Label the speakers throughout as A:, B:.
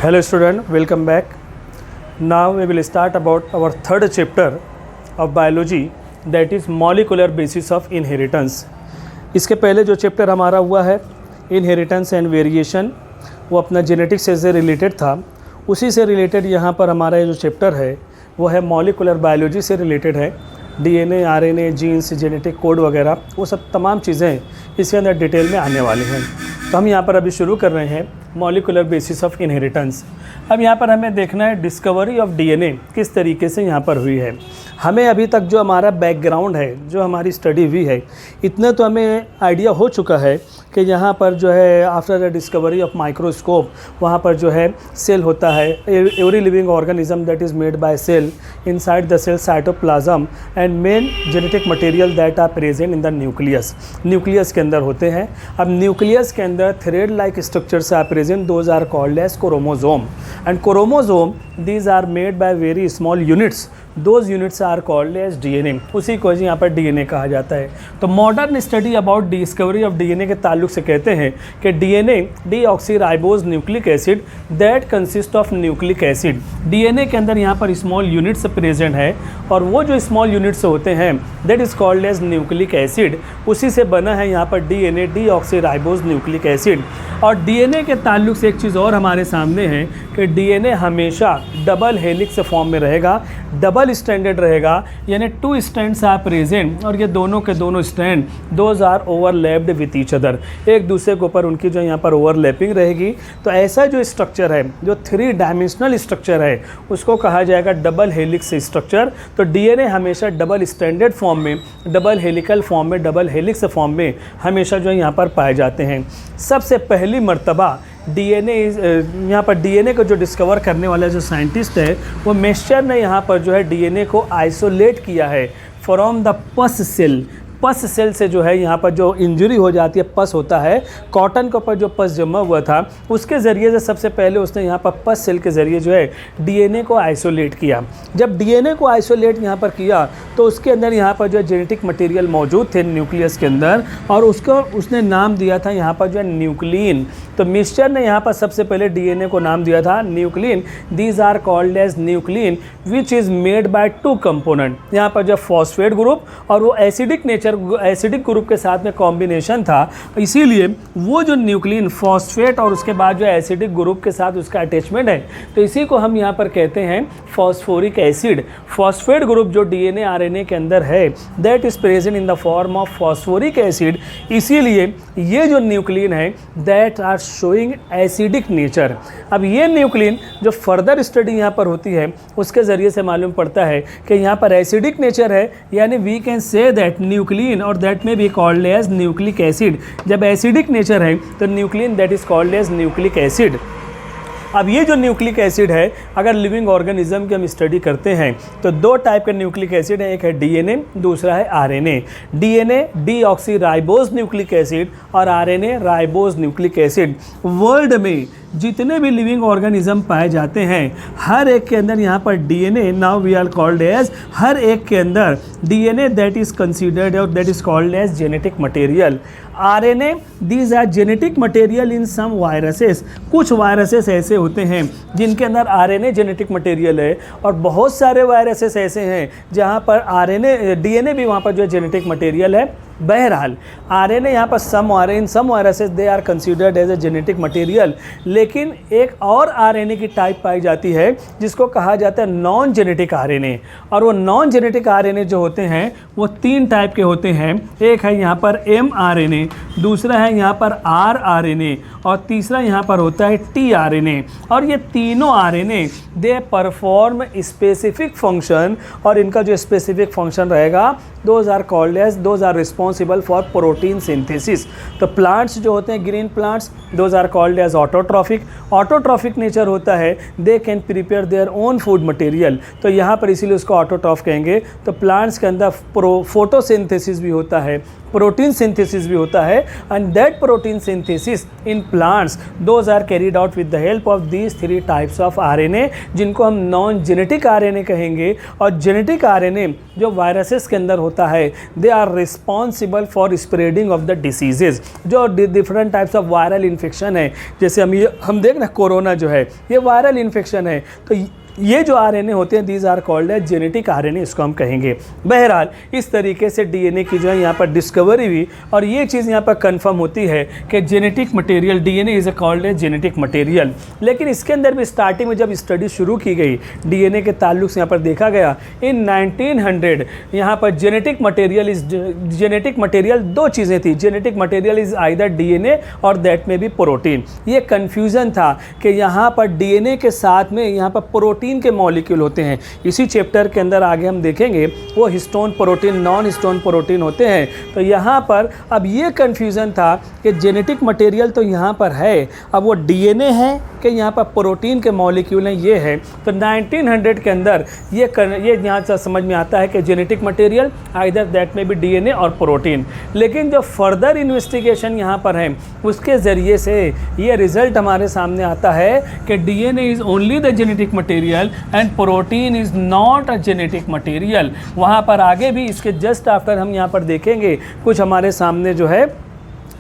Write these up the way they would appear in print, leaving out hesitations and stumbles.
A: Hello student, welcome back. Now we will start about our third chapter of biology, that is molecular basis of inheritance. इसके पहले जो chapter हमारा हुआ है inheritance and variation, वो अपना जेनेटिक्स से रिलेटेड था. उसी से रिलेटेड यहाँ पर हमारा ये जो चैप्टर है वो है मॉलिकुलर बायोलॉजी से रिलेटेड है. DNA, RNA, genes, genetic code वगैरह वो सब तमाम चीज़ें इसके अंदर डिटेल में आने वाली हैं. तो हम यहाँ पर अभी शुरू कर रहे हैं मॉलिकुलर बेसिस ऑफ इनहेरिटेंस. अब यहाँ पर हमें देखना है डिस्कवरी ऑफ डीएनए किस तरीके से यहाँ पर हुई है. हमें अभी तक जो हमारा बैकग्राउंड है, जो हमारी स्टडी हुई है, इतना तो हमें आइडिया हो चुका है कि यहाँ पर जो है after the discovery of microscope वहाँ पर जो है सेल होता है. Every living organism that is made by cell inside the cell cytoplasm and main genetic material that are present in the nucleus. Nucleus के अंदर होते हैं. अब न्यूक्लियस के अंदर thread like structures are present, those are called as chromosome. And chromosome these are made by very small units, those units are called as DNA. उसी को यहाँ पर डीएनए कहा जाता है. तो modern study about discovery of DNA के ताल्लुक से कहते हैं कि DNA deoxyribose nucleic acid that consist of nucleic acid. DNA के अंदर यहाँ पर स्मॉल यूनिट्स प्रेजेंट है और वो जो स्मॉल यूनिट्स होते हैं that is called as nucleic acid. उसी से बना है यहाँ पर डीएनए डीऑक्सीराइबोज न्यूक्लिक एसिड. और डीएनए के ताल्लुक से एक चीज़ और हमारे सामने है कि डीएनए हमेशा डबल हेलिक्स फॉर्म में रहेगा, डबल स्ट्रैंडेड रहेगा, यानी 2 स्ट्रैंड्स आर प्रेजेंट और ये दोनों के दोनों strand those are overlapped with each other. एक दूसरे के ऊपर उनकी जो यहाँ पर ओवरलैपिंग रहेगी. तो ऐसा जो स्ट्रक्चर है, जो 3 डायमेंशनल स्ट्रक्चर है, उसको कहा जाएगा डबल हेलिक्स स्ट्रक्चर. तो डीएनए हमेशा डबल स्ट्रैंडेड फॉर्म में, डबल हेलिकल फॉर्म में, डबल हेलिक्स फॉर्म में हमेशा जो यहाँ पर पाए जाते हैं. सबसे पहली मर्तबा डीएनए यहाँ पर डीएनए को जो डिस्कवर करने वाला जो साइंटिस्ट है वो मेस्चर ने यहाँ पर जो है डीएनए को आइसोलेट किया है फ्रॉम द पस सेल. पस सेल से जो है यहाँ पर जो इंजरी हो जाती है, पस होता है, कॉटन के ऊपर जो पस जमा हुआ था उसके ज़रिए से सबसे पहले उसने यहाँ पर पस सेल के ज़रिए जो है डीएनए को आइसोलेट किया. जब डीएनए को आइसोलेट यहाँ पर किया तो उसके अंदर यहाँ पर जो है जेनेटिक मटेरियल मौजूद थे न्यूक्लियस के अंदर और उसको उसने नाम दिया था यहाँ पर जो है न्यूक्लिन. तो मिस्टर ने यहाँ पर सबसे पहले डीएनए को नाम दिया था nuclein. These are called as nuclein which is made by 2 component. यहाँ पर जो फॉस्फेट ग्रुप और वो एसिडिक ग्रुप के साथ में कॉम्बिनेशन था, इसीलिए वो जो न्यूक्लिन फॉस्फेट और उसके बाद जो एसिडिक ग्रुप के साथ उसका अटैचमेंट है, तो इसी को हम यहाँ पर कहते हैं फॉस्फोरिक एसिड. फॉस्फेट ग्रुप जो डीएनए आरएनए के अंदर है that is present in the form of phosphoric acid. इसीलिए ये जो न्यूक्लिन है that are showing acidic nature. अब ये न्यूक्लिन जो फर्दर स्टडी यहाँ पर होती है उसके ज़रिए से मालूम पड़ता है कि यहाँ पर एसिडिक नेचर है, यानी we can say that nuclein और that may be called as nucleic acid. जब एसिडिक नेचर है तो nuclein that is called as nucleic acid. अब ये जो न्यूक्लिक एसिड है, अगर लिविंग ऑर्गेनिज्म की हम स्टडी करते हैं तो 2 टाइप के न्यूक्लिक एसिड है, एक है डीएनए, दूसरा है RNA. DNA deoxyribose nucleic acid और RNA ribose nucleic acid. World में जितने भी लिविंग ऑर्गेनिज्म पाए जाते हैं हर एक के अंदर यहाँ पर DNA, now we are called as, हर एक के अंदर डीएनए दैट इज़ कंसीडर्ड और that is called as genetic material. RNA these are genetic material in some viruses. कुछ वायरसेस ऐसे होते हैं जिनके अंदर आरएनए जेनेटिक मटेरियल है और बहुत सारे वायरसेस ऐसे हैं जहाँ पर आरएनए डीएनए भी वहाँ पर जो जेनेटिक मटेरियल है. बहरहाल आरएनए यहाँ पर some viruses they are considered as a genetic material. लेकिन एक और आरएनए की टाइप पाई जाती है जिसको कहा जाता है नॉन जेनेटिक आरएनए. और वो नॉन जेनेटिक आरएनए जो होते हैं वो 3 टाइप के होते हैं. एक है यहाँ पर mRNA, दूसरा है यहाँ पर rRNA और तीसरा यहाँ पर होता है tRNA. और ये तीनों RNA they perform specific function और इनका जो स्पेसिफिक फंक्शन रहेगा those are called as, those are responsible for protein synthesis. तो प्लांट्स जो होते हैं green plants those are called as autotrophic. Autotrophic nature होता है, they can prepare their own food material. तो यहाँ पर इसीलिए उसको ऑटोट्रॉफ कहेंगे. तो प्लांट्स के अंदर फोटोसिंथेसिस भी होता है. प्रोटीन सिंथेसिस भी होता है, and that protein synthesis in plants those are carried out with the help of these 3 types of RNA, जिनको हम नॉन जेनेटिक आरएनए कहेंगे। और जेनेटिक आरएनए जो वायरसेस के अंदर होता है, they are responsible for spreading of the diseases. जो different types of viral infection है, जैसे हम देख रहे हैं कोरोना जो है ये वायरल इन्फेक्शन है, तो ये जो आरएनए होते हैं दीज आर कॉल्ड है जेनेटिक आरएनए, इसको हम कहेंगे। बहरहाल इस तरीके से डीएनए की जो है यहाँ पर डिस्कवरी हुई, और ये चीज़ यहाँ पर कंफर्म होती है कि genetic material DNA is called है जेनेटिक मटेरियल। लेकिन इसके अंदर भी स्टार्टिंग में जब स्टडी शुरू की गई डीएनए के ताल्लुक से यहाँ पर देखा गया इन 1900 यहाँ पर जेनेटिक मटेरियल 2 चीज़ें थी। Genetic material is either DNA और दैट में भी प्रोटीन। ये कन्फ्यूज़न था कि यहाँ पर डीएनए के साथ में यहाँ पर प्रोटीन के मॉलिक्यूल होते हैं। इसी चैप्टर के अंदर आगे हम देखेंगे वो histone protein, non histone protein होते हैं। तो यहाँ पर अब ये कन्फ्यूज़न था कि जेनेटिक मटेरियल तो यहाँ पर है, अब वो डीएनए है कि यहाँ पर प्रोटीन के मॉलिक्यूल हैं, ये है। तो 1900 के अंदर ये यहाँ से समझ में आता है कि जेनेटिक मटेरियल आइदर दैट में भी डीएनए और प्रोटीन। लेकिन जो फर्दर इन्वेस्टिगेशन यहाँ पर है उसके ज़रिए से ये रिज़ल्ट हमारे सामने आता है कि DNA is only the genetic material and protein is not a genetic material. वहाँ पर आगे भी इसके जस्ट आफ्टर हम यहाँ पर देखेंगे कुछ हमारे सामने जो है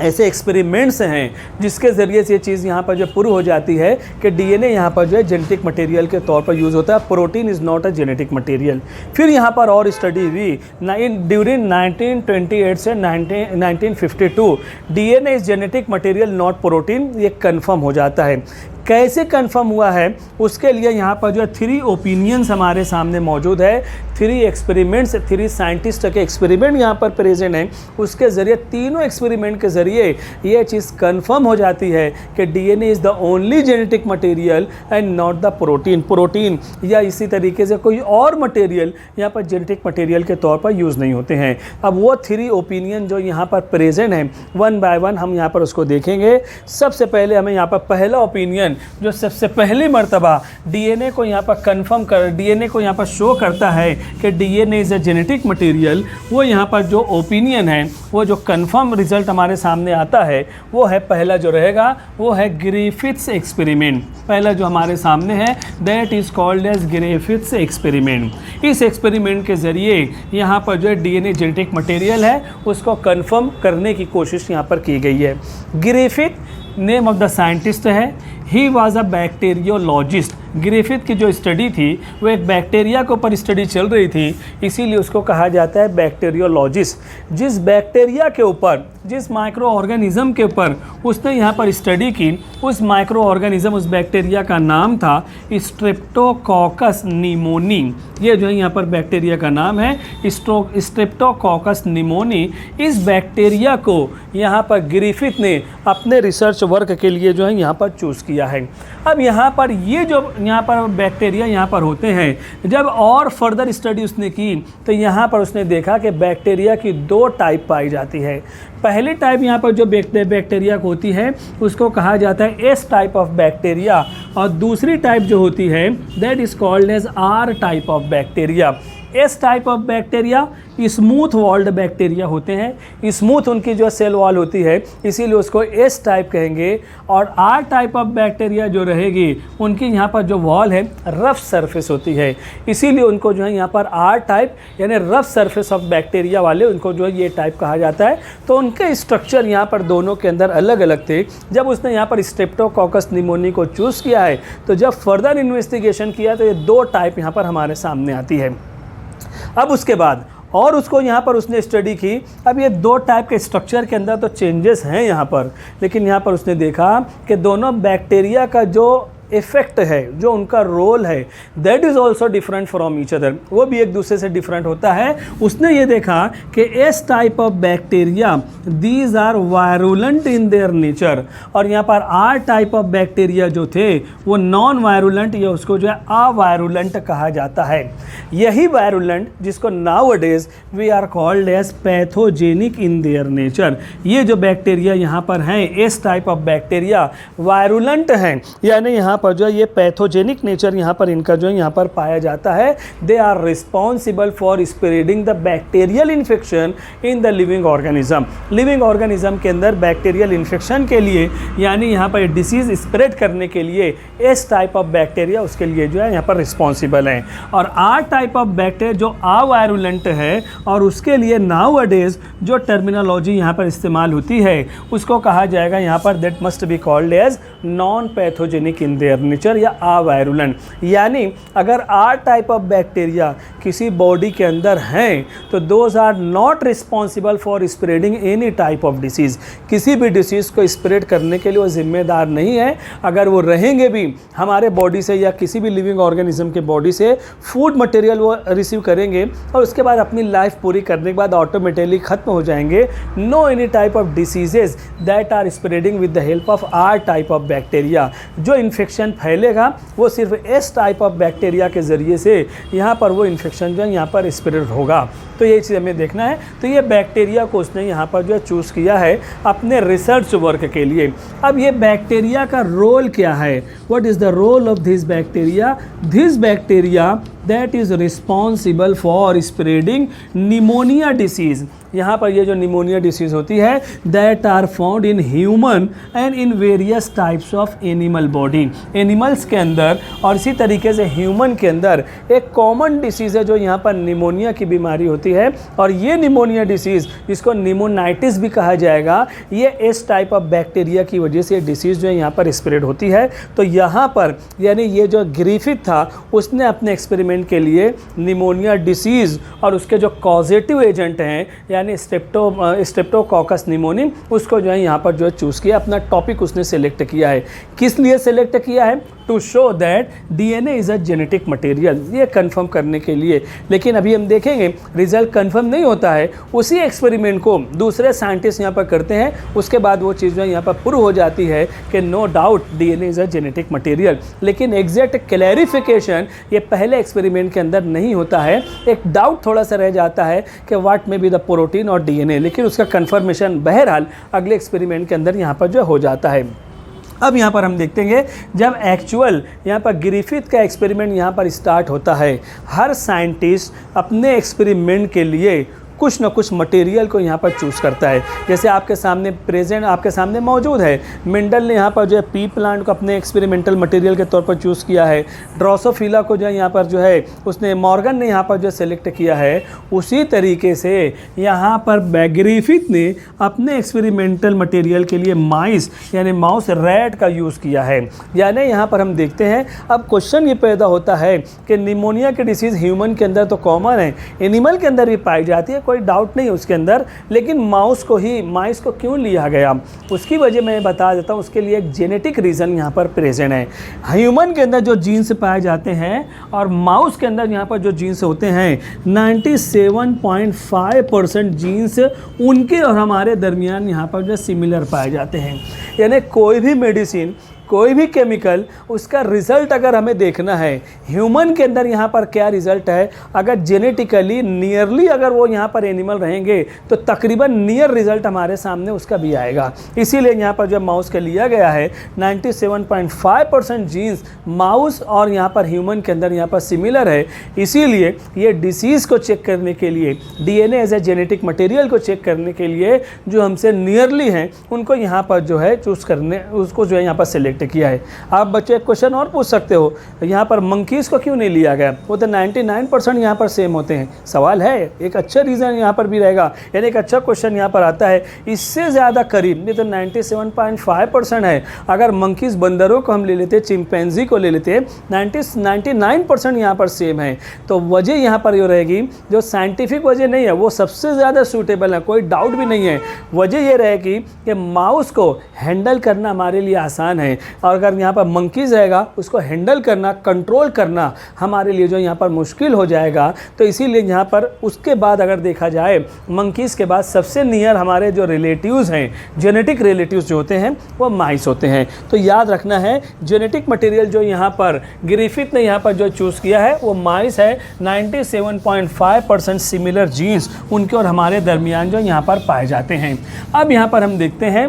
A: ऐसे एक्सपेरिमेंट्स हैं जिसके ज़रिए से ये चीज़ यहाँ पर जो प्रूव हो जाती है कि डीएनए यहाँ पर जो है जेनेटिक मटेरियल के तौर पर यूज़ होता है, protein is not a genetic material. फिर यहाँ पर और स्टडी हुई ड्यूरिंग 1928 से 1952 DNA is genetic material not protein, ये कन्फर्म हो जाता है। कैसे कंफर्म हुआ है उसके लिए यहाँ पर जो है 3 ओपिनियंस हमारे सामने मौजूद है, 3 एक्सपेरिमेंट्स, 3 साइंटिस्ट के एक्सपेरिमेंट यहाँ पर प्रेजेंट हैं। उसके ज़रिए तीनों एक्सपेरिमेंट के ज़रिए ये चीज़ कंफर्म हो जाती है कि DNA is the only genetic material and not the protein या इसी तरीके से कोई और मटेरियल यहाँ पर जेनेटिक मटेरियल के तौर पर यूज़ नहीं होते हैं। अब वो 3 ओपिनियन जो यहाँ पर प्रेजेंट हैं वन बाय वन हम यहाँ पर उसको देखेंगे। सबसे पहले हमें यहाँ पर पहला ओपिनियन जो सबसे पहली मर्तबा डीएनए को यहाँ पर शो करता है कि DNA is a genetic material, वो यहाँ पर जो ओपिनियन है, वो जो कंफर्म रिजल्ट हमारे सामने आता है वो है पहला जो रहेगा वो है ग्रिफिथ्स एक्सपेरिमेंट। पहला जो हमारे सामने है that is called as Griffith's experiment. इस एक्सपेरिमेंट के ज़रिए यहाँ पर जो है डीएनए जेनेटिक मटेरियल है उसको कंफर्म करने की कोशिश यहाँ पर की गई है। Griffith name of the scientist है, he was a bacteriologist. Griffith की जो स्टडी थी वो एक बैक्टीरिया के ऊपर स्टडी चल रही थी, इसीलिए उसको कहा जाता है बैक्टीरियोलॉजिस्ट। जिस बैक्टीरिया के ऊपर, जिस माइक्रो ऑर्गेनिज़म के ऊपर उसने यहाँ पर स्टडी की, उस माइक्रो ऑर्गेनिज़म, उस बैक्टीरिया का नाम था स्ट्रेप्टोकोकस निमोनी। ये जो है यहाँ पर बैक्टीरिया का नाम है स्ट्रेप्टोकोकस निमोनी। इस बैक्टीरिया को यहाँ पर ग्रिफिथ ने अपने रिसर्च वर्क के लिए जो है यहाँ पर चूज़ किया है। अब यहाँ पर ये जो यहाँ पर बैक्टीरिया यहाँ पर होते हैं, जब और फर्दर स्टडी उसने की तो यहाँ पर उसने देखा कि बैक्टीरिया की 2 टाइप पाई जाती है। पहली टाइप यहाँ पर जो बैक्टीरिया होती है उसको कहा जाता है एस टाइप ऑफ बैक्टीरिया, और दूसरी टाइप जो होती है that is called as R type of bacteria. S type of bacteria smooth walled bacteria होते हैं, स्मूथ उनकी जो सेल वॉल होती है इसीलिए उसको एस टाइप कहेंगे। और आर टाइप ऑफ बैक्टीरिया जो रहेगी उनकी यहाँ पर जो वॉल है रफ सरफेस होती है, इसीलिए उनको जो है यहाँ पर आर टाइप यानी रफ सरफेस ऑफ बैक्टीरिया वाले उनको जो है ये टाइप कहा जाता है। तो उनके स्ट्रक्चर यहाँ पर दोनों के अंदर अलग अलग थे। जब उसने यहाँ पर स्ट्रेप्टोकोकस निमोनी को चूज़ किया है तो जब फर्दर इन्वेस्टिगेशन किया तो ये 2 टाइप यहाँ पर हमारे सामने आती है। अब उसके बाद और उसको यहाँ पर उसने स्टडी की। अब ये 2 टाइप के स्ट्रक्चर के अंदर तो चेंजेस हैं यहाँ पर, लेकिन यहाँ पर उसने देखा कि दोनों बैक्टीरिया का जो इफ़ेक्ट है, जो उनका रोल है, that is also different from each other, वो भी एक दूसरे से डिफरेंट होता है। उसने ये देखा कि S type of bacteria these are virulent in their nature, और यहाँ पर आर टाइप ऑफ बैक्टीरिया जो थे वो नॉन वायरुलेंट या उसको जो है अवायरुलेंट कहा जाता है। यही वायरुलेंट जिसको nowadays we are called as pathogenic in their nature. ये जो बैक्टीरिया यहाँ पर हैं S type of bacteria virulent हैं, यानी यहाँ पर जो है ये पैथोजेनिक नेचर यहाँ पर इनका जो है यहाँ पर पाया जाता है। They are responsible for spreading the bacterial infection in the living organism. Living organism के अंदर बैक्टीरियल इन्फेक्शन के लिए यानी यहाँ पर डिसीज़ स्प्रेड करने के लिए इस टाइप ऑफ बैक्टीरिया उसके लिए जो है यहाँ पर रिस्पॉन्सिबल हैं। और आर टाइप ऑफ बैक्टीरिया जो अवायरुलेंट है और उसके लिए नाउअडेज जो टर्मिनोलॉजी यहाँ पर इस्तेमाल होती है उसको कहा जाएगा यहाँ पर that must be called as non pathogenic in their nature या अवायरुलेंट। यानी अगर आर टाइप ऑफ बैक्टीरिया किसी बॉडी के अंदर हैं तो those are not responsible for spreading any type of disease. किसी भी डिसीज़ को स्प्रेड करने के लिए वो जिम्मेदार नहीं है। अगर वो रहेंगे भी हमारे बॉडी से या किसी भी लिविंग ऑर्गेनिज्म के बॉडी से फूड मटेरियल वो रिसीव करेंगे और उसके बाद अपनी लाइफ पूरी करने के बाद ऑटोमेटिकली ख़त्म हो जाएंगे। No any type of diseases that are spreading with the help of R type of bacteria. जो इन्फेक्शन फैलेगा वो सिर्फ एस टाइप ऑफ बैक्टीरिया के ज़रिए से यहाँ पर वो इन्फेक्शन जो है यहाँ पर स्प्रेड होगा। तो ये चीज़ हमें देखना है। तो ये बैक्टीरिया को उसने यहाँ पर जो है चूज़ किया है अपने रिसर्च वर्क के लिए। अब ये बैक्टीरिया का रोल क्या है? What is the role of this bacteria? This bacteria that is responsible for spreading pneumonia disease. यहाँ पर ये जो निमोनिया डिसीज़ होती है that are found in human and in various types of animal body. Animals के अंदर और इसी तरीके से ह्यूमन के अंदर एक कॉमन डिसीज़ है जो यहाँ पर निमोनिया की बीमारी होती है। और ये निमोनिया डिसीज़ जिसको निमोनाइटिस भी कहा जाएगा, ये इस टाइप ऑफ बैक्टीरिया की वजह से डिसीज़ जो है यहाँ पर स्प्रेड होती है। तो यहाँ पर यानी ये जो ग्रिफिथ था उसने अपने एक्सपेरिमेंट के लिए निमोनिया डिसीज़ और उसके जो कॉजेटिव एजेंट हैं यानी स्ट्रेप्टोकोकस निमोनिम उसको जो है यहाँ पर जो है चूज़ किया। अपना टॉपिक उसने सेलेक्ट किया है। किस लिए सेलेक्ट किया है? To show that DNA is a genetic material, ये कंफर्म करने के लिए। लेकिन अभी हम देखेंगे रिजल्ट कंफर्म नहीं होता है। उसी एक्सपेरिमेंट को दूसरे साइंटिस्ट यहाँ पर करते हैं, उसके बाद वो चीज़ जो है यहाँ पर प्रूव हो जाती है कि no doubt DNA is a genetic material. लेकिन एग्जैक्ट क्लैरिफिकेशन ये पहले एक्सपेरिमेंट के अंदर नहीं होता है। एक डाउट थोड़ा सा रह जाता है कि what may be the protein और डीएनए, लेकिन उसका कंफर्मेशन बहरहाल अगले एक्सपेरिमेंट के अंदर यहाँ पर जो हो जाता है। अब यहाँ पर हम देखते हैं जब एक्चुअल यहाँ पर ग्रिफिथ का एक्सपेरिमेंट यहाँ पर स्टार्ट होता है, हर साइंटिस्ट अपने एक्सपेरिमेंट के लिए कुछ न कुछ मटेरियल को यहाँ पर चूज़ करता है। जैसे आपके सामने प्रेजेंट आपके सामने मौजूद है, मेंडल ने यहाँ पर जो है पी प्लांट को अपने एक्सपेरिमेंटल मटेरियल के तौर पर चूज़ किया है। ड्रोसोफिला को जो है यहाँ पर जो है उसने मॉर्गन ने यहाँ पर जो सेलेक्ट किया है। उसी तरीके से यहाँ पर ग्रिफिथ ने अपने एक्सपेरिमेंटल मटेरियल के लिए माइस यानी माउस रैट का यूज़ किया है। यानी यहाँ पर हम देखते हैं अब क्वेश्चन ये पैदा होता है कि निमोनिया की डिसीज़ ह्यूमन के अंदर तो कॉमन है, एनिमल के अंदर भी पाई जाती है, कोई डाउट नहीं उसके अंदर, लेकिन माउस को क्यों लिया गया? उसकी वजह मैं बता देता हूँ। उसके लिए एक जेनेटिक रीज़न यहाँ पर प्रेजेंट है। ह्यूमन के अंदर जो जीन्स पाए जाते हैं और माउस के अंदर यहाँ पर जो जीन्स होते हैं 97.5% जीन्स उनके और हमारे दरमियान यहाँ पर जो सिमिलर पाए जाते हैं। यानी कोई भी मेडिसिन, कोई भी केमिकल, उसका रिज़ल्ट अगर हमें देखना है ह्यूमन के अंदर यहाँ पर क्या रिज़ल्ट है, अगर जेनेटिकली नियरली अगर वो यहाँ पर एनिमल रहेंगे तो तकरीबन नियर रिज़ल्ट हमारे सामने उसका भी आएगा। इसीलिए यहाँ पर जब माउस का लिया गया है 97.5% जीन्स माउस और यहाँ पर ह्यूमन के अंदर यहाँ पर सिमिलर है। इसीलिए ये डिसीज़ को चेक करने के लिए, DNA as a genetic material को चेक करने के लिए जो हमसे नियरली हैं उनको यहाँ पर जो है चूज़ करने, उसको जो है यहाँ पर सेलेक्ट किया है। आप बच्चे एक क्वेश्चन और पूछ सकते हो, यहाँ पर मंकीज़ को क्यों नहीं लिया गया? वो तो 99% यहाँ पर सेम होते हैं। सवाल है, एक अच्छा रीज़न यहाँ पर भी रहेगा, यानी एक अच्छा क्वेश्चन यहाँ पर आता है। इससे ज़्यादा करीब, ये तो 97.5% है। अगर मंकीज़ बंदरों को हम ले लेते, चिंपैंजी को ले लेते, 99% यहाँ पर सेम है। तो वजह यहाँ पर ये रहेगी, जो साइंटिफिक वजह नहीं है वो सबसे ज़्यादा सूटेबल है, कोई डाउट भी नहीं है। वजह ये रहेगी कि माउस को हैंडल करना हमारे लिए आसान है और अगर यहाँ पर मंकीज़ रहेगा उसको हैंडल करना, कंट्रोल करना हमारे लिए जो यहाँ पर मुश्किल हो जाएगा। तो इसीलिए यहाँ पर उसके बाद अगर देखा जाए मंकीज़ के बाद सबसे नियर हमारे जो रिलेटिव्स हैं, जेनेटिक रिलेटिव्स जो होते हैं वो माइस होते हैं। तो याद रखना है जेनेटिक मटेरियल जो यहाँ पर ग्रिफिथ ने यहाँ पर जो चूज़ किया है वो माइस है। 97.5% सिमिलर जीन्स उनके और हमारे दरमियान जो यहाँ पर पाए जाते हैं। अब यहाँ पर हम देखते हैं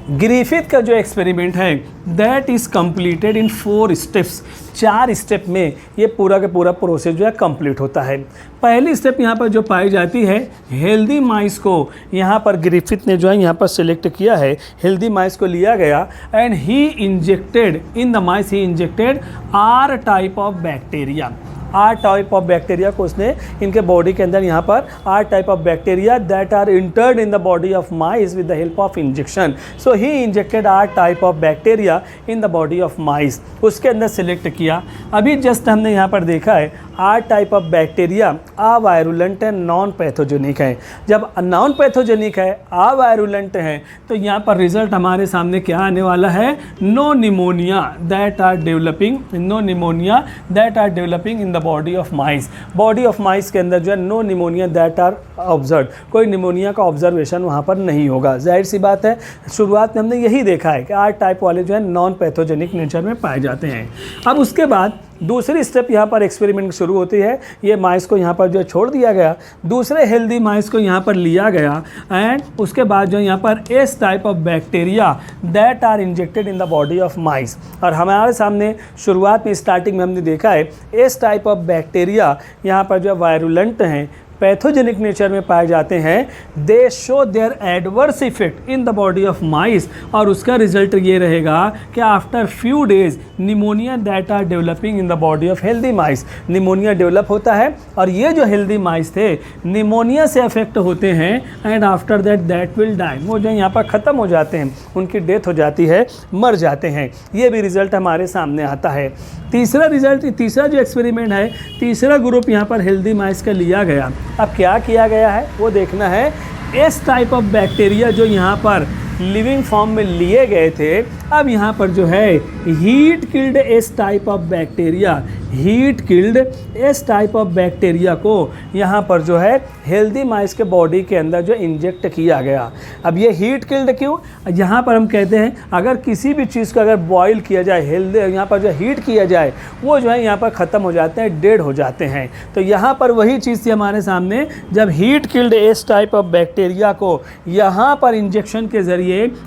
A: ग्रिफिथ का जो एक्सपेरिमेंट है that is completed in 4 steps. 4 step में ये पूरा का पूरा प्रोसेस जो है कंप्लीट होता है। पहली स्टेप यहाँ पर जो पाई जाती है, हेल्दी माइस को यहाँ पर ग्रिफिथ ने जो है यहाँ पर सिलेक्ट किया है, हेल्दी माइस को लिया गया and he injected in the mice, he injected R type of bacteria. R type of bacteria को उसने इनके बॉडी के अंदर यहाँ पर R type of bacteria that are entered in the body of mice with the help of injection. So he injected R type of bacteria in the body of mice, उसके अंदर select किया। अभी just हमने यहाँ पर देखा है R type of bacteria अवायरुलेंट है, नॉन पैथोजेनिक है। जब नॉन पैथोजेनिक है, अवायरुलेंट है, तो यहाँ पर रिजल्ट हमारे सामने क्या आने वाला है, no pneumonia that are developing, no pneumonia that are developing in the body of mice. Body of mice के अंदर जो है no pneumonia that are observe, कोई निमोनिया का ऑब्जर्वेशन वहाँ पर नहीं होगा। जाहिर सी बात है, शुरुआत में हमने यही देखा है कि R टाइप वाले जो है नॉन पैथोजेनिक नेचर में पाए जाते हैं। अब उसके बाद दूसरी स्टेप यहाँ पर एक्सपेरिमेंट शुरू होती है। ये माइस को यहाँ पर जो छोड़ दिया गया, दूसरे हेल्दी माइस को यहाँ पर लिया गया एंड उसके बाद जो यहाँ पर S type of bacteria that are injected in the body of mice. और हमारे सामने शुरुआत में स्टार्टिंग में हमने देखा है S टाइप ऑफ बैक्टीरिया यहाँ पर जो वायरुलेंट हैं, पैथोजेनिक नेचर में पाए जाते हैं। They show their adverse effect in the body of mice, और उसका रिजल्ट ये रहेगा कि after few days pneumonia that are developing in the body of healthy mice, pneumonia develop होता है और ये जो हेल्दी माइस थे निमोनिया से अफेक्ट होते हैं and after that will die, वो जो यहाँ पर ख़त्म हो जाते हैं, उनकी डेथ हो जाती है, मर जाते हैं। ये भी रिजल्ट हमारे सामने आता है। तीसरा रिजल्ट, तीसरा जो एक्सपेरिमेंट है, तीसरा ग्रुप यहाँ पर हेल्दी माइस का लिया गया। अब क्या किया गया है वो देखना है। S टाइप ऑफ बैक्टीरिया जो यहाँ पर लिविंग फॉर्म में लिए गए थे, अब यहाँ पर जो है heat killed S type of bacteria, heat killed S type of bacteria को यहाँ पर जो है हेल्दी माइस के बॉडी के अंदर जो इंजेक्ट किया गया। अब ये हीट किल्ड क्यों, यहाँ पर हम कहते हैं अगर किसी भी चीज़ को अगर बॉयल किया जाए, हेल्दी यहाँ पर जो हीट किया जाए, वो जो है यहाँ पर ख़त्म हो जाते हैं, डेड हो जाते हैं। तो यहाँ पर वही चीज़ थी हमारे सामने, जब heat killed S type of bacteria को यहाँ पर इंजेक्शन के ज़रिए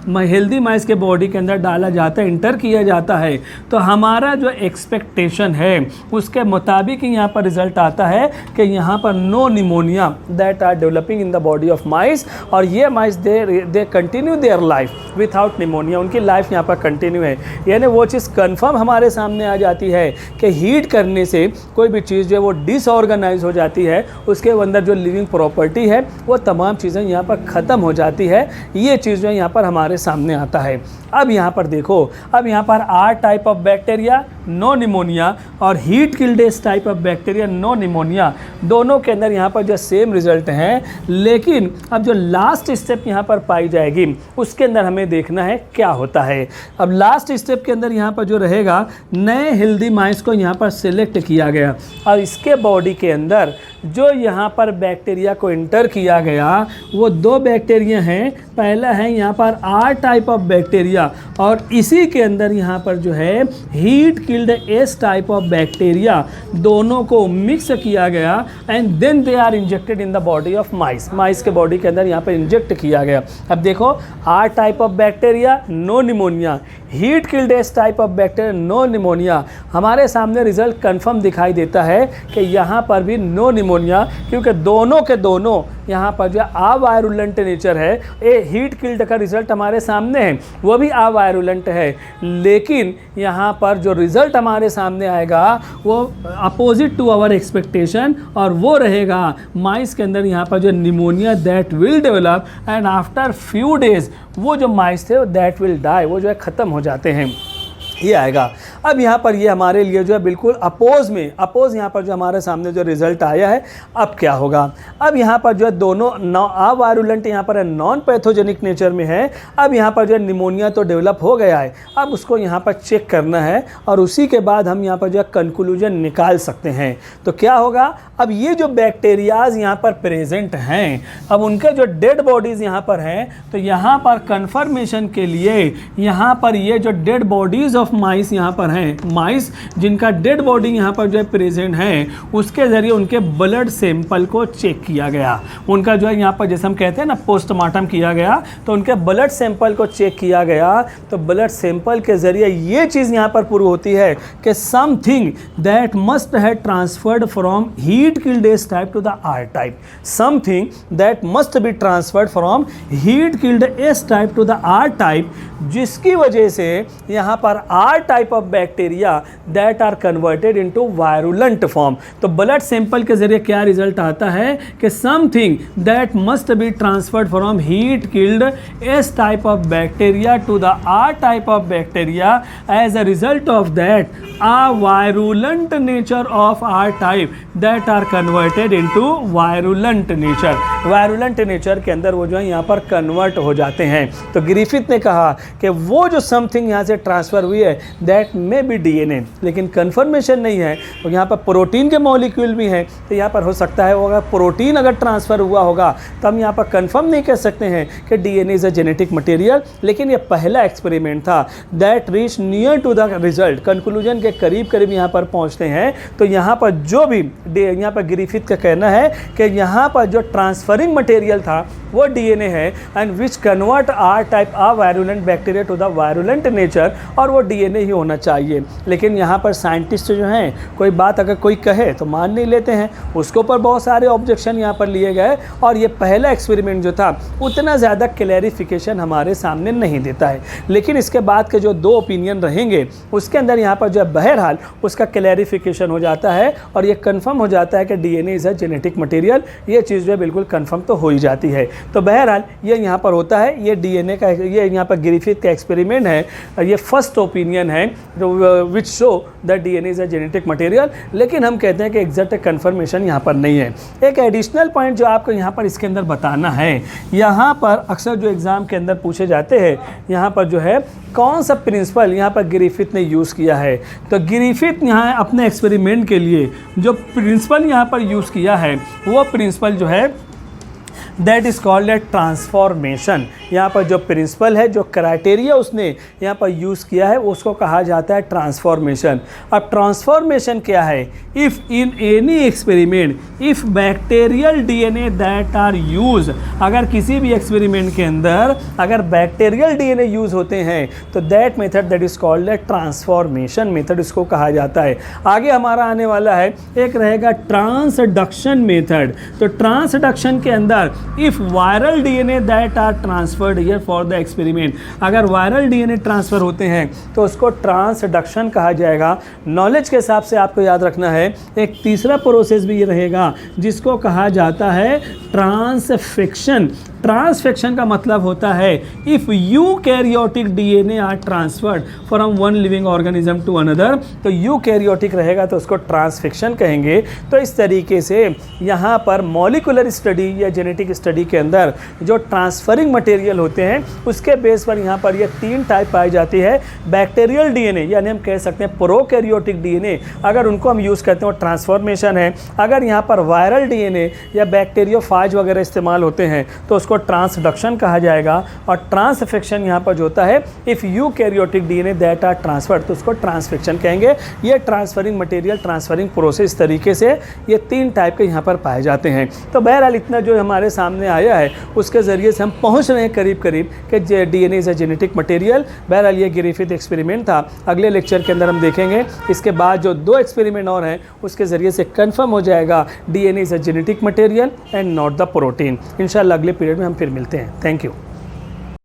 A: हेल्दी माइस के बॉडी के अंदर डाला जाता है, इंटर किया जाता है, तो हमारा जो एक्सपेक्टेशन है उसके मुताबिक ही यहाँ पर रिजल्ट आता है कि यहाँ पर no pneumonia that are developing in the body of mice, और ये mice they continue their life without pneumonia, उनकी लाइफ यहाँ पर कंटिन्यू है। यानी वो चीज़ कंफर्म हमारे सामने आ जाती है कि हीट करने से कोई भी चीज़ जो है वो डिसऑर्गेनाइज हो जाती है, उसके अंदर जो लिविंग प्रॉपर्टी है वो तमाम चीज़ें यहाँ पर ख़त्म हो जाती है। ये चीज़ जो है यहाँ पर हमारे सामने आता है। अब यहाँ पर देखो, अब यहाँ पर R type of bacteria no pneumonia और heat killed S type of bacteria no pneumonia, दोनों के अंदर यहाँ पर जो सेम रिजल्ट हैं। लेकिन अब जो लास्ट स्टेप यहाँ पर पाई जाएगी उसके अंदर हमें देखना है क्या होता है। अब लास्ट स्टेप के अंदर यहाँ पर जो रहेगा, नए हेल्दी माइस को यहाँ पर सिलेक्ट किया गया और इसके बॉडी के अंदर जो यहाँ पर बैक्टीरिया को इंटर किया गया वो 2 बैक्टीरिया हैं। पहला है यहाँ पर R टाइप ऑफ बैक्टीरिया और इसी के अंदर यहाँ पर जो है heat killed S type of bacteria, दोनों को मिक्स किया गया and then they are injected in the body of mice, mice के बॉडी के अंदर यहाँ पर इंजेक्ट किया गया। अब देखो, R type of bacteria no pneumonia, heat killed S type of bacteria no pneumonia, हमारे सामने रिजल्ट कंफर्म दिखाई देता है कि यहाँ पर भी नो निमोनिया, क्योंकि दोनों के दोनों यहाँ पर जो अवायरुलेंट नेचर है। ए हीट किल्ड का रिजल्ट हमारे सामने है, वो भी अवायरुलेंट है, लेकिन यहाँ पर जो रिजल्ट हमारे सामने आएगा वो अपोजिट टू आवर एक्सपेक्टेशन, और वो रहेगा माइस के अंदर यहाँ पर जो pneumonia that will develop and after few days वो जो माइस थे दैट विल डाई, वो जो है ख़त्म हो जाते हैं, ये आएगा। अब यहाँ पर ये हमारे लिए जो है बिल्कुल अपोज यहाँ पर जो हमारे सामने जो रिज़ल्ट आया है, अब क्या होगा। अब यहाँ पर जो है दोनों अवायरुलेंट यहाँ पर नॉन पैथोजेनिक नेचर में है। अब यहाँ पर जो है निमोनिया तो डेवलप हो गया है, अब उसको यहाँ पर चेक करना है और उसी के बाद हम यहाँ पर जो है कंक्लूजन निकाल सकते हैं। तो क्या होगा, अब ये जो बैक्टीरियाज यहाँ पर प्रेजेंट हैं, अब उनके जो डेड बॉडीज़ यहाँ पर हैं, तो यहाँ पर कन्फर्मेशन के लिए यहाँ पर ये जो dead bodies of of mice यहाँ पर हैं, माइस जिनका डेड बॉडी यहाँ पर जो है प्रेजेंट है, उसके ज़रिए उनके ब्लड सैंपल को चेक किया गया। उनका जो है यहाँ पर जैसे हम कहते हैं ना पोस्टमार्टम किया गया, तो उनके ब्लड सैंपल को चेक किया गया। तो ब्लड सैंपल के ज़रिए ये चीज़ यहाँ पर प्रूव होती है कि समथिंग दैट मस्ट है transferred from heat killed S type to the R type, something that must be transferred from heat killed S type to the R type, जिसकी वजह से यहाँ पर R type of bacteria that are converted into virulent form. तो blood sample के जरिए क्या result आता है कि something that must be transferred from heat killed S type of bacteria to the R type of bacteria, as a result of that a virulent nature of R type that are converted into virulent nature। Virulent nature के अंदर वो जो है यहाँ पर convert हो जाते हैं। तो ग्रिफिथ ने कहा कि वो जो समथिंग यहाँ से ट्रांसफ़र हुई है दैट मे बी डीएनए, लेकिन कन्फर्मेशन नहीं है। तो यहाँ पर प्रोटीन के मॉलिक्यूल भी हैं, तो यहाँ पर हो सकता है वो अगर प्रोटीन अगर ट्रांसफ़र हुआ होगा तो हम यहाँ पर कन्फर्म नहीं कर सकते हैं कि DNA is a genetic material. लेकिन ये पहला एक्सपेरिमेंट था that reach near to the result, conclusion के करीब करीब यहाँ पर पहुँचते हैं। तो यहाँ पर जो भी यहाँ पर ग्रिफिथ का कहना है कि यहाँ पर जो ट्रांसफरिंग मटेरियल था वो डीएनए है and which convert R type avirulent bacteria to the virulent nature, और वो डीएनए ही होना चाहिए। लेकिन यहाँ पर साइंटिस्ट जो हैं कोई बात अगर कोई कहे तो मान नहीं लेते हैं, उसके ऊपर बहुत सारे ऑब्जेक्शन यहाँ पर लिए गए, और ये पहला एक्सपेरिमेंट जो था उतना ज़्यादा क्लैरिफिकेशन हमारे सामने नहीं देता है। लेकिन इसके बाद के जो दो ओपिनियन रहेंगे उसके अंदर यहाँ पर जो है बहरहाल उसका क्लैरिफिकेशन हो जाता है और ये कन्फर्म हो जाता है कि DNA is a genetic material. ये चीज़ जो है बिल्कुल कन्फर्म तो हो ही जाती है। तो बहरहाल ये यहाँ पर होता है, ये डीएनए का, ये यहाँ पर ग्रिफिथ का एक्सपेरिमेंट है, ये फर्स्ट ओपिनियन है which show that DNA is a genetic material. लेकिन हम कहते हैं कि एग्जैक्ट कंफर्मेशन यहाँ पर नहीं है। एक एडिशनल पॉइंट जो आपको यहाँ पर इसके अंदर बताना है, यहाँ पर अक्सर जो एग्ज़ाम के अंदर पूछे जाते हैं, यहाँ पर जो है कौन सा प्रिंसिपल यहाँ पर ग्रिफिथ ने यूज़ किया है। तो ग्रिफिथ यहाँ अपने एक्सपेरिमेंट के लिए जो प्रिंसिपल यहाँ पर यूज़ किया है वो प्रिंसिपल जो है that is called a transformation. यहाँ पर जो प्रिंसिपल है, जो क्राइटेरिया उसने यहाँ पर यूज़ किया है उसको कहा जाता है ट्रांसफॉर्मेशन। अब ट्रांसफॉर्मेशन क्या है? If in any experiment if bacterial DNA that are use, अगर किसी भी एक्सपेरिमेंट के अंदर अगर बैक्टीरियल डीएनए यूज़ होते हैं तो that method that is called a transformation method, इसको कहा जाता है। आगे हमारा आने वाला है, एक रहेगा ट्रांसडक्शन मेथड। तो ट्रांसडक्शन के अंदर if viral DNA that are transferred here for the experiment, अगर वायरल डीएनए ट्रांसफर होते हैं तो उसको ट्रांसडक्शन कहा जाएगा। नॉलेज के हिसाब से आपको याद रखना है, एक तीसरा प्रोसेस भी ये रहेगा जिसको कहा जाता है ट्रांसफिक्शन। ट्रांसफिक्शन का मतलब होता है if eukaryotic DNA are transferred from one living organism to another, तो यूकैरियोटिक रहेगा तो उसको ट्रांसफिक्शन कहेंगे। तो इस तरीके से यहाँ पर मॉलिकुलर स्टडी या जेनेटिक स्टडी के अंदर जो ट्रांसफरिंग मटेरियल होते हैं उसके बेस पर यहाँ पर ये तीन टाइप पाई जाती है। बैक्टीरियल डीएनए यानी हम कह सकते हैं प्रोकैरियोटिक डीएनए, अगर उनको हम यूज़ करते हैं वो ट्रांसफॉर्मेशन है। अगर यहाँ पर वायरल डीएनए या बैक्टीरियोफाज वगैरह इस्तेमाल होते हैं तो उसको ट्रांसडक्शन कहा जाएगा। और ट्रांसफिक्शन यहाँ पर जो होता है if eukaryotic DNA that are transferred तो उसको ट्रांसफिक्शन कहेंगे। ये ट्रांसफरिंग मटेरियल, ट्रांसफरिंग प्रोसेस तरीके से ये तीन टाइप के यहाँ पर पाए जाते हैं। तो बहरहाल इतना जो हमारे सामने आया है उसके ज़रिए से हम पहुँच रहे हैं करीब करीब कि DNA is a genetic material. बहरहाल ये ग्रिफिथ एक्सपेरिमेंट था। अगले लेक्चर के अंदर हम देखेंगे इसके बाद जो दो एक्सपेरिमेंट और हैं उसके ज़रिए से कंफर्म हो जाएगा DNA is a genetic material and not the protein. इंशाल्लाह अगले पीरियड में हम फिर मिलते हैं। Thank you.